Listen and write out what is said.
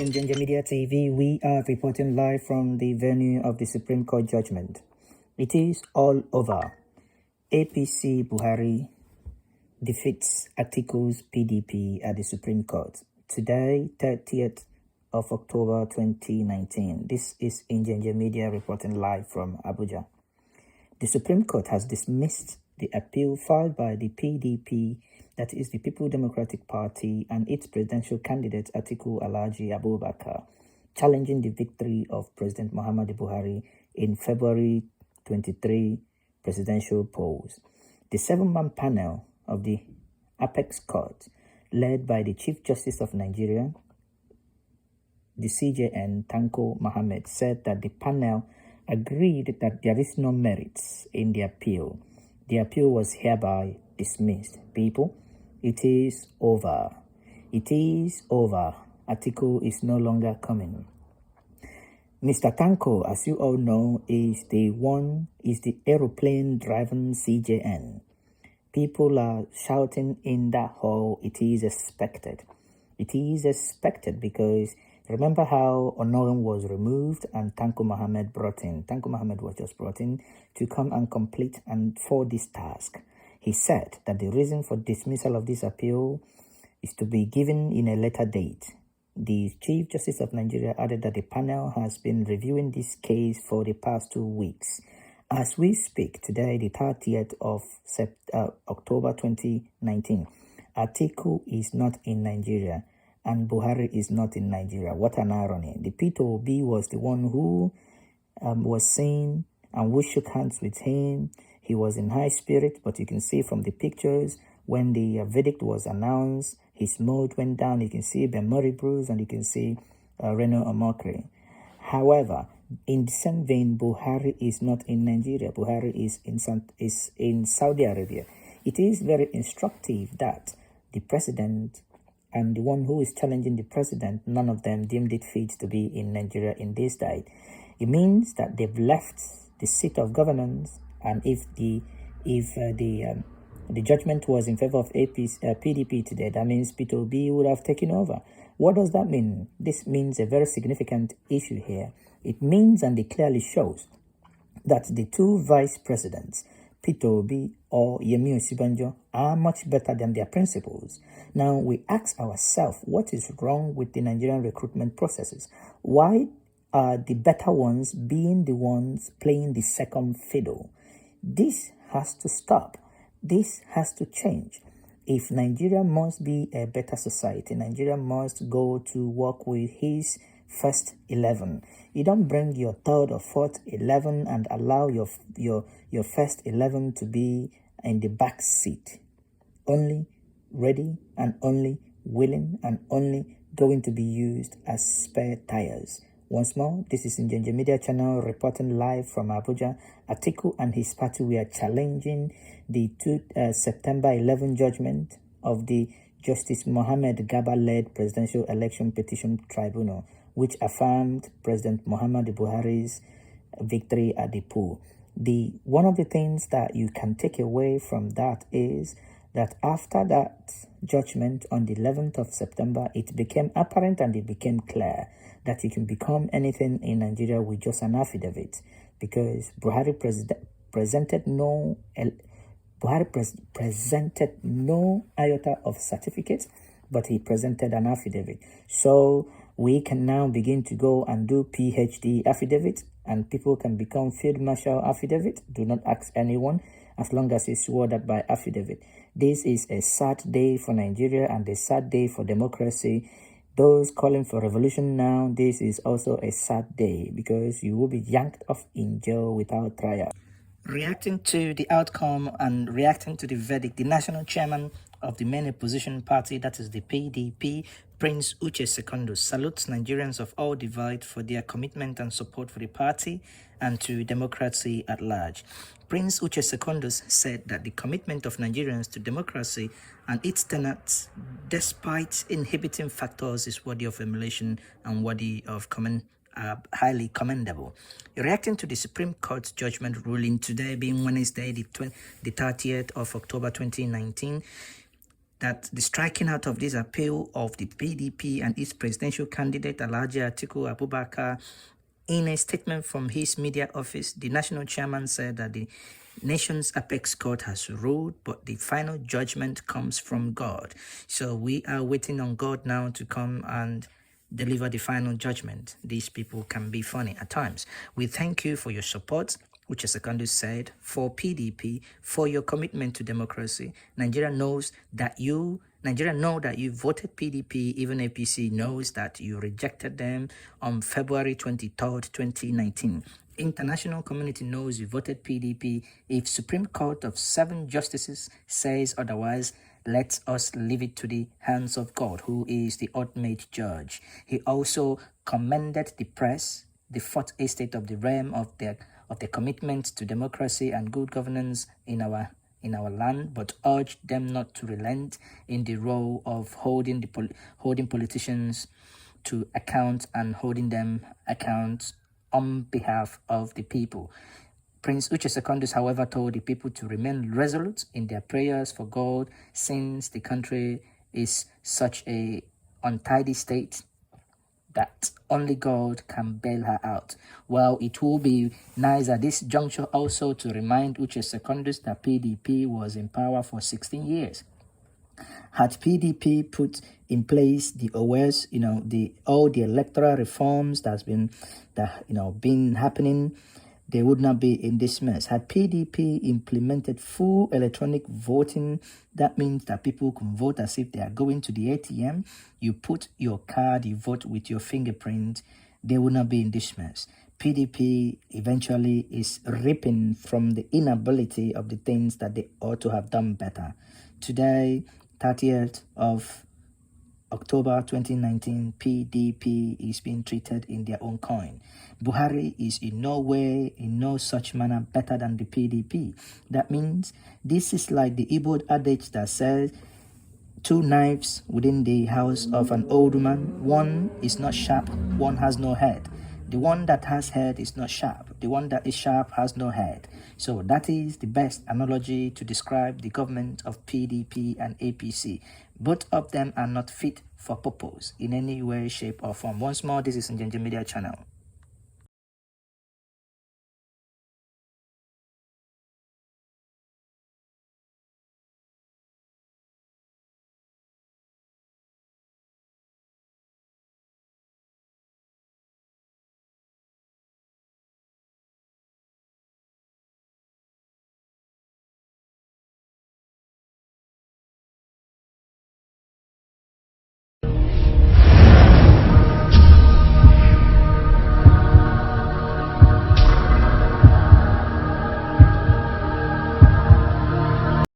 to Ginger Media TV. We are reporting live from the venue of the Supreme Court judgment. It is all over. APC Buhari defeats Atiku's PDP at the Supreme Court. Today, 30th of October 2019. This is Ginger Media reporting live from Abuja. The Supreme Court has dismissed the appeal filed by the PDP, that is the People Democratic Party, and its presidential candidate Atiku Alhaji Abubakar, challenging the victory of President Muhammadu Buhari in February 23 presidential polls. The 7-man panel of the Apex Court, led by the Chief Justice of Nigeria, the CJN, Tanko Mohammed, said that the panel agreed that there is no merits in the appeal. The appeal was hereby dismissed. People, it is over. It is over. Atiku is no longer coming. Mr. Tanko, as you all know, is the aeroplane-driving CJN. People are shouting in that hall, it is expected. It is expected because remember how Onorum was removed and Tanko Mohammed brought in. Tanko Mohammed was just brought in to come and complete and for this task. He said that the reason for dismissal of this appeal is to be given in a later date. The Chief Justice of Nigeria added that the panel has been reviewing this case for the past 2 weeks. As we speak today, the 30th of October 2019, Atiku is not in Nigeria and Buhari is not in Nigeria. What an irony. The P2B was the one who was seen and we shook hands with him. He was in high spirit, but you can see from the pictures when the verdict was announced, his mood went down. You can see Ben Murray Bruce and you can see Reno Omokri. However, in the same vein, Buhari is not in Nigeria. Buhari is in Saudi Arabia. It is very instructive that the president and the one who is challenging the president, none of them deemed it fit to be in Nigeria in this day. It means that they've left the seat of governance, and if the judgment was in favor of PDP today, that means P2B would have taken over. What does that mean? This means a very significant issue here. It means, and it clearly shows, that the two vice presidents, P2B or Yemi Osibanjo, are much better than their principals. Now we ask ourselves, what is wrong with the Nigerian recruitment processes? Why are the better ones being the ones playing the second fiddle? This has to stop. This has to change. If Nigeria must be a better society, Nigeria must go to work with his first 11. You don't bring your third or fourth 11 and allow your first 11 to be in the back seat. Only ready and only willing and only going to be used as spare tires. Once more, this is Ginger Media Channel reporting live from Abuja. Atiku and his party were challenging the September 11 judgment of the Justice Mohammed Garba-led Presidential Election Petition Tribunal, which affirmed President Muhammadu Buhari's victory at the poll. One of the things that you can take away from that is that after that judgment on the 11th of September, it became apparent and it became clear that you can become anything in Nigeria with just an affidavit, because Buhari presented no iota of certificate, but he presented an affidavit. So we can now begin to go and do PhD affidavit, and people can become field marshal affidavit. Do not ask anyone, as long as he swore that by affidavit. This is a sad day for Nigeria and a sad day for democracy. Those calling for revolution now, this is also a sad day because you will be yanked off in jail without trial. Reacting to the outcome and reacting to the verdict, the national chairman of the main opposition party, that is the PDP, Prince Uche Secondus, salutes Nigerians of all divide for their commitment and support for the party and to democracy at large. Prince Uche Secondus said that the commitment of Nigerians to democracy and its tenets, despite inhibiting factors, is worthy of emulation and worthy of highly commendable. Reacting to the Supreme Court judgment ruling today being Wednesday, the 30th of October 2019, that the striking out of this appeal of the PDP and its presidential candidate, Alhaji Atiku Abubakar, in a statement from his media office, the national chairman said that the nation's apex court has ruled, but the final judgment comes from God. So we are waiting on God now to come and deliver the final judgment. These people can be funny at times. We thank you for your support, which as Sekundu said, for PDP, for your commitment to democracy. Nigeria know that you voted PDP. Even APC knows that you rejected them on February 23rd, 2019. International community knows you voted PDP. If Supreme Court of 7 justices says otherwise, let us leave it to the hands of God, who is the ultimate judge. He also commended the press, the fourth estate of the realm of the commitment to democracy and good governance in our land, but urged them not to relent in the role of holding politicians to account and holding them account on behalf of the people. Prince Uche Secondus, however, told the people to remain resolute in their prayers for God, since the country is such a untidy state that only God can bail her out. Well, it will be nice at this juncture also to remind Uche Secondus that PDP was in power for 16 years. Had PDP put in place the OS, all the electoral reforms that's been happening, they would not be in this mess. Had PDP implemented full electronic voting, that means that people can vote as if they are going to the ATM. You put your card, you vote with your fingerprint, they would not be in this mess. PDP eventually is reaping from the inability of the things that they ought to have done better. Today, 30th of October 2019, PDP is being treated in their own coin. Buhari is in no way, in no such manner better than the PDP. That means this is like the Igbo adage that says 2 knives within the house of an old woman. One is not sharp, one has no head. The one that has head is not sharp. The one that is sharp has no head. So that is the best analogy to describe the government of PDP and APC. Both of them are not fit for purpose in any way, shape, or form. Once more, this is Njenje Media Channel.